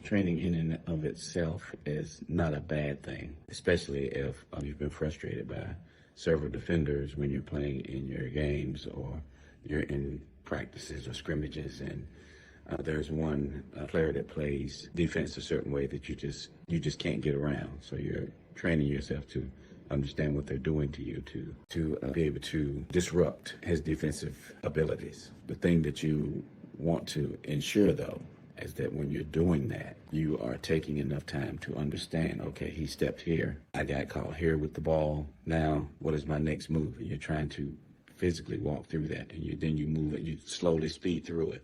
Training in and of itself is not a bad thing, especially if you've been frustrated by several defenders when you're playing in your games or you're in practices or scrimmages, and there's one player that plays defense a certain way that you just can't get around. So you're training yourself to understand what they're doing to you to be able to disrupt his defensive abilities. The thing that you want to ensure, though, is that when you're doing that, you are taking enough time to understand, okay, he stepped here, I got caught here with the ball, now what is my next move? And you're trying to physically walk through that, and then you move it, you slowly speed through it.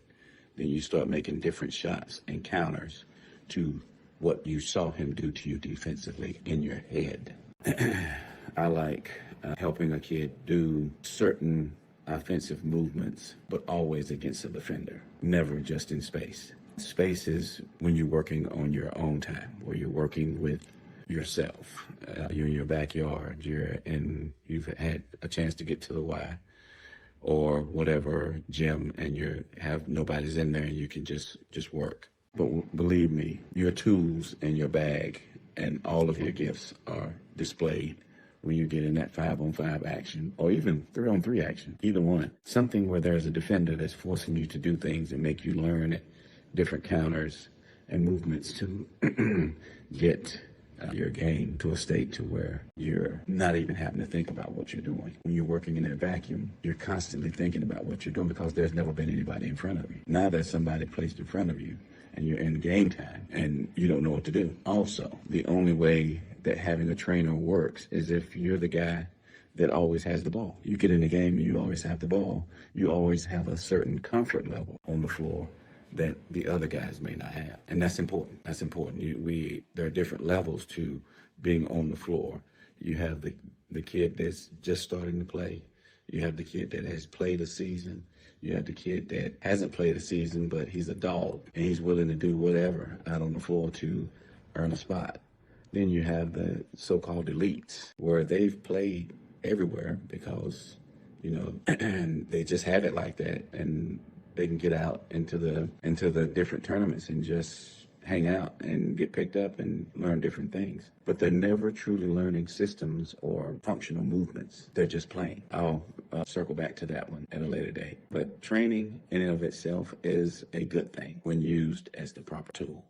Then you start making different shots and counters to what you saw him do to you defensively in your head. I like helping a kid do certain offensive movements, but always against a defender, never just in space. Space is when you're working on your own time, where you're working with yourself. You're in your backyard, you've had a chance to get to the Y or whatever gym, and nobody's in there, and you can just work. But believe me, your tools in your bag and all of your gifts are displayed when you get in that 5-on-5 action, or even 3-on-3 action, either one. Something where there's a defender that's forcing you to do things and make you learn different counters and movements to get your game to a state to where you're not even having to think about what you're doing. When you're working in that vacuum, you're constantly thinking about what you're doing because there's never been anybody in front of you. Now there's somebody placed in front of you, and you're in game time, and you don't know what to do. Also, the only way that having a trainer works is if you're the guy that always has the ball. You get in the game and you always have the ball. You always have a certain comfort level on the floor that the other guys may not have. And that's important. That's important. There are different levels to being on the floor. You have the kid that's just starting to play. You have the kid that has played a season. You have the kid that hasn't played a season, but he's a dog, and he's willing to do whatever out on the floor to earn a spot. Then you have the so-called elites, where they've played everywhere because, and they just have it like that, and they can get out into the different tournaments and just hang out and get picked up and learn different things. But they're never truly learning systems or functional movements. They're just playing. I'll circle back to that one at a later date. But training in and of itself is a good thing when used as the proper tool.